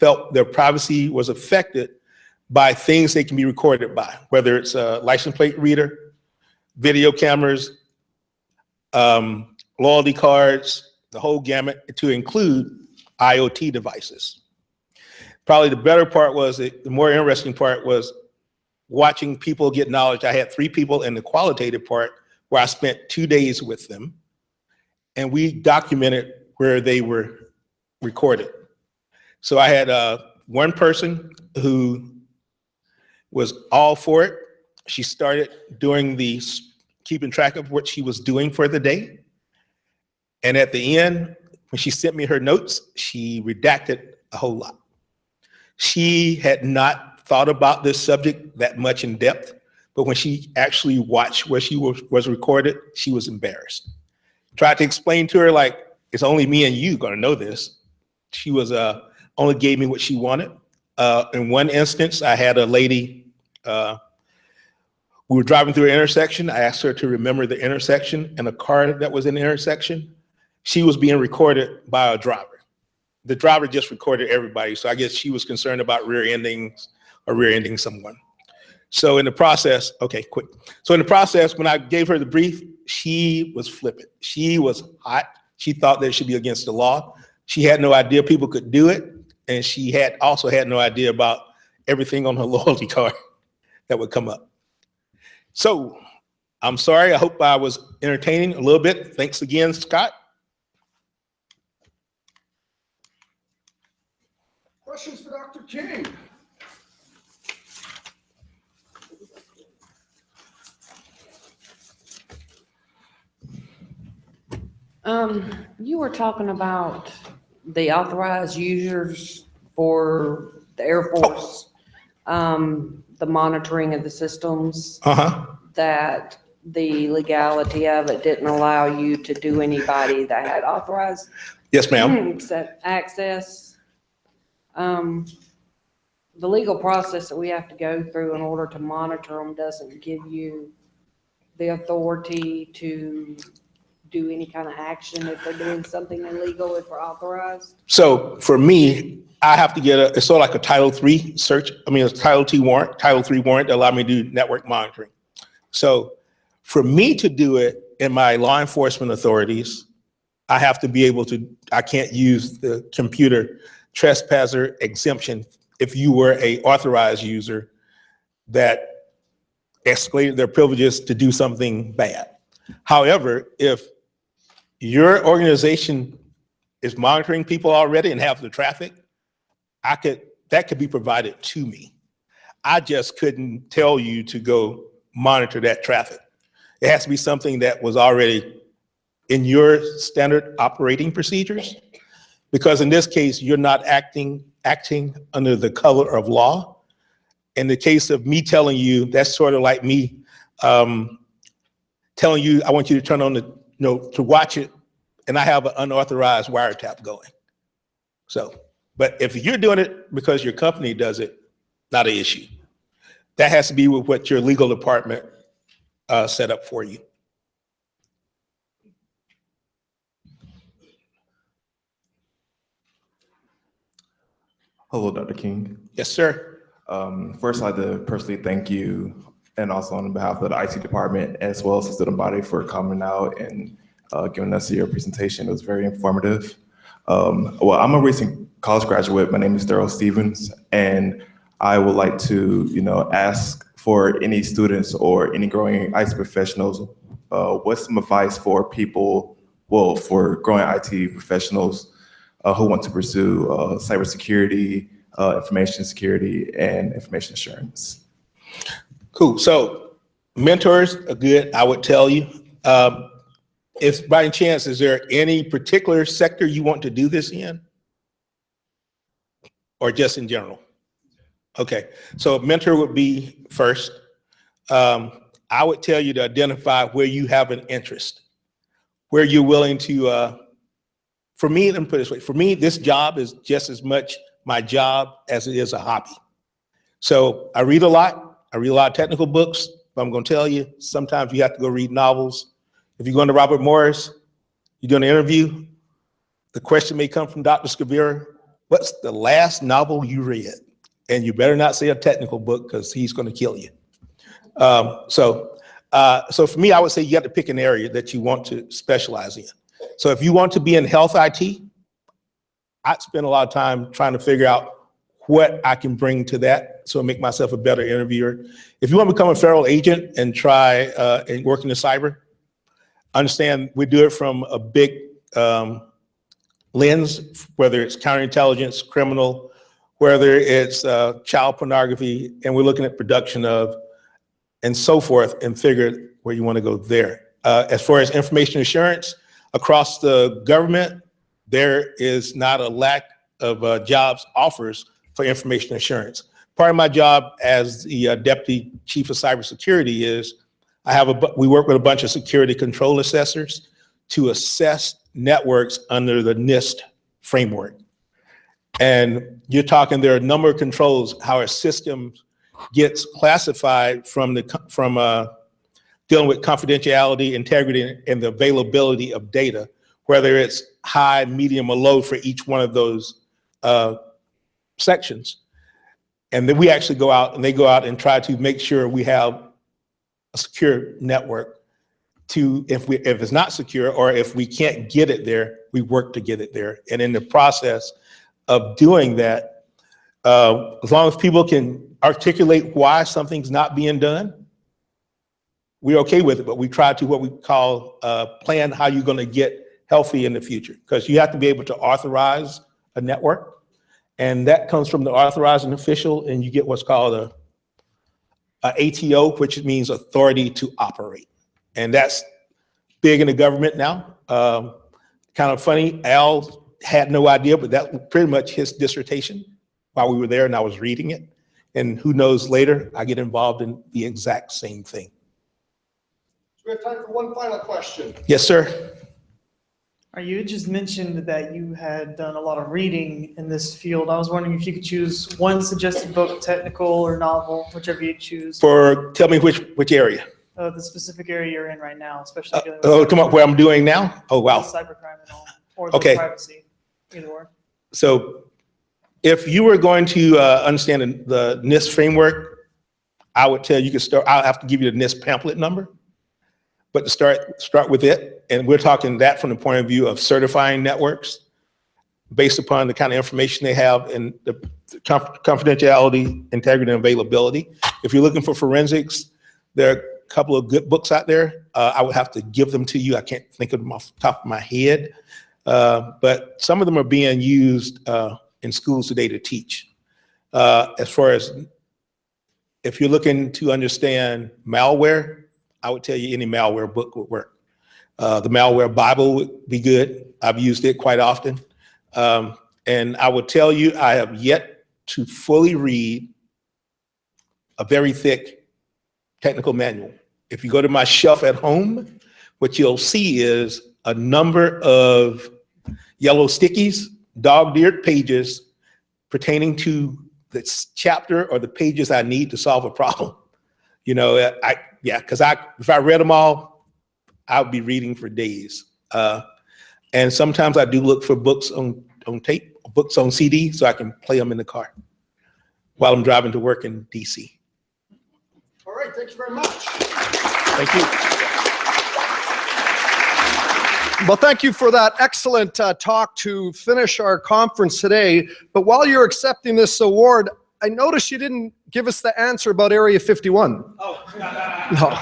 felt their privacy was affected by things they can be recorded by, whether it's a license plate reader, video cameras, loyalty cards, the whole gamut, to include IoT devices. Probably the better part was, the more interesting part was watching people get knowledge. I had 3 people in the qualitative part where I spent 2 days with them, and we documented where they were recorded. So I had one person who was all for it. She started doing the keeping track of what she was doing for the day. And at the end, when she sent me her notes, she redacted a whole lot. She had not thought about this subject that much in depth, but when she actually watched where she was recorded, she was embarrassed. Tried to explain to her, like, it's only me and you gonna know this. She was only gave me what she wanted. In one instance, I had a lady, we were driving through an intersection. I asked her to remember the intersection and a car that was in the intersection. She was being recorded by a driver. The driver just recorded everybody. So I guess she was concerned about rear-ending someone. So in the process, okay, quick. So in the process, when I gave her the brief, she was flippant. She was hot. She thought that it should be against the law. She had no idea people could do it. And she also had no idea about everything on her loyalty card that would come up. So I'm sorry, I hope I was entertaining a little bit. Thanks again, Scott. Questions for Dr. King? You were talking about the authorized users for the Air Force, the monitoring of the systems, that the legality of it didn't allow you to do anybody that had authorized Yes, ma'am. access. The legal process that we have to go through in order to monitor them doesn't give you the authority to do any kind of action if they're doing something illegal, if we're authorized. So for me, I have to get it's sort of like a Title III search. I mean, it's Title III warrant that allow me to do network monitoring. So for me to do it in my law enforcement authorities, I have to be able to, I can't use the computer trespasser exemption if you were a authorized user that escalated their privileges to do something bad. However, if your organization is monitoring people already and have the traffic, that could be provided to me. I just couldn't tell you to go monitor that traffic. It has to be something that was already in your standard operating procedures, because in this case, you're not acting under the color of law. In the case of me telling you, that's sort of like me telling you, I want you to turn on to watch it, and I have an unauthorized wiretap going. So, but if you're doing it because your company does it, not an issue. That has to be with what your legal department set up for you. Hello, Dr. King. Yes, sir. First, I'd like to personally thank you, and also on behalf of the IT department, as well as the student body, for coming out and giving us your presentation. It was very informative. Well, I'm a recent college graduate. My name is Daryl Stevens, and I would like to, ask for any students or any growing IT professionals, what's some advice for people, for growing IT professionals who want to pursue cybersecurity, information security, and information assurance? Cool. So mentors are good, I would tell you. If by any chance, is there any particular sector you want to do this in? Or just in general? Okay, so a mentor would be first. I would tell you to identify where you have an interest, where you're willing to, for me, let me put it this way, for me, this job is just as much my job as it is a hobby. So I read a lot of technical books, but I'm gonna tell you, sometimes you have to go read novels. If you're going to Robert Morris, you're doing an interview, the question may come from Dr. Scavira, what's the last novel you read? And you better not say a technical book because he's going to kill you. So for me, I would say you got to pick an area that you want to specialize in. So if you want to be in health IT, I'd spend a lot of time trying to figure out what I can bring to that so make myself a better interviewer. If you want to become a federal agent and try and work in the cyber, understand we do it from a big lens, whether it's counterintelligence, criminal, whether it's child pornography, and we're looking at production of, and so forth, and figure where you want to go there. As far as information assurance, across the government, there is not a lack of jobs offers for information assurance. Part of my job as the Deputy Chief of Cybersecurity is we work with a bunch of security control assessors to assess networks under the NIST framework. And you're talking, there are a number of controls, how a system gets classified from dealing with confidentiality, integrity, and the availability of data, whether it's high, medium, or low for each one of those sections. And then we actually go out, and they go out and try to make sure we have a secure network to, if it's not secure, or if we can't get it there, we work to get it there. And in the process of doing that, as long as people can articulate why something's not being done, we're okay with it, but we try to what we call plan how you're going to get healthy in the future, because you have to be able to authorize a network, and that comes from the authorizing official, and you get what's called a ATO, which means authority to operate, and that's big in the government now. Kind of funny, Al had no idea, but that was pretty much his dissertation while we were there, and I was reading it, and who knows, later I get involved in the exact same thing. We have time for one final question. Yes, sir. You just mentioned that you had done a lot of reading in this field. I was wondering if you could choose one suggested book, technical or novel, whichever you choose. Tell me which area. The specific area you're in right now, especially dealing Oh, with come on, where I'm doing now? Oh, wow. cybercrime and all, or Okay. privacy, either or. So if you were going to understand the NIST framework, I would tell you could start, I'll have to give you the NIST pamphlet number, but to start with it, and we're talking that from the point of view of certifying networks based upon the kind of information they have and the confidentiality, integrity, and availability. If you're looking for forensics, there are a couple of good books out there. I would have to give them to you. I can't think of them off the top of my head, but some of them are being used in schools today to teach. As far as if you're looking to understand malware, I would tell you any malware book would work. The Malware Bible would be good. I've used it quite often. And I would tell you, I have yet to fully read a very thick technical manual. If you go to my shelf at home, what you'll see is a number of yellow stickies, dog-eared pages pertaining to this chapter or the pages I need to solve a problem. You know, because if I read them all, I would be reading for days. And sometimes I do look for books on tape, books on CD, so I can play them in the car while I'm driving to work in DC. All right, thank you very much. Thank you. Well, thank you for that excellent talk to finish our conference today. But while you're accepting this award, I noticed you didn't give us the answer about Area 51. Oh, no.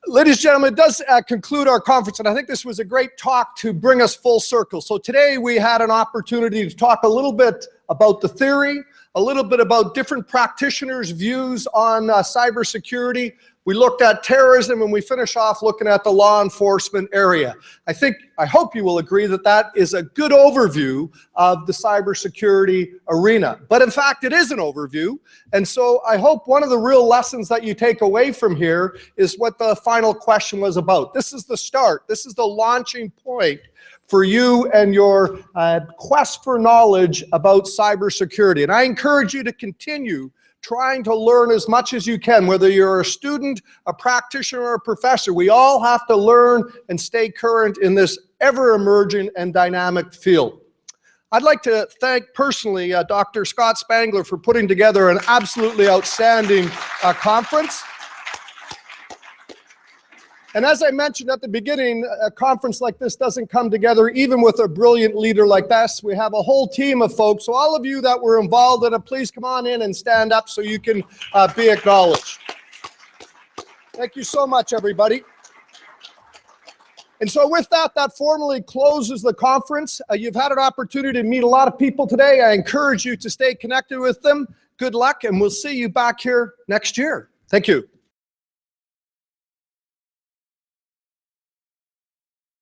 Ladies and gentlemen, it does conclude our conference, and I think this was a great talk to bring us full circle. So today we had an opportunity to talk a little bit about the theory, a little bit about different practitioners' views on cybersecurity. We looked at terrorism, and we finish off looking at the law enforcement area. I hope you will agree that that is a good overview of the cybersecurity arena. But in fact, it is an overview. And so I hope one of the real lessons that you take away from here is what the final question was about. This is the start. This is the launching point for you and your quest for knowledge about cybersecurity. And I encourage you to continue trying to learn as much as you can, whether you're a student, a practitioner, or a professor. We all have to learn and stay current in this ever-emerging and dynamic field. I'd like to thank personally Dr. Scott Spangler for putting together an absolutely outstanding conference. And as I mentioned at the beginning, a conference like this doesn't come together even with a brilliant leader like this. We have a whole team of folks. So all of you that were involved in it, please come on in and stand up so you can be acknowledged. Thank you so much, everybody. And so with that, that formally closes the conference. You've had an opportunity to meet a lot of people today. I encourage you to stay connected with them. Good luck, and we'll see you back here next year. Thank you.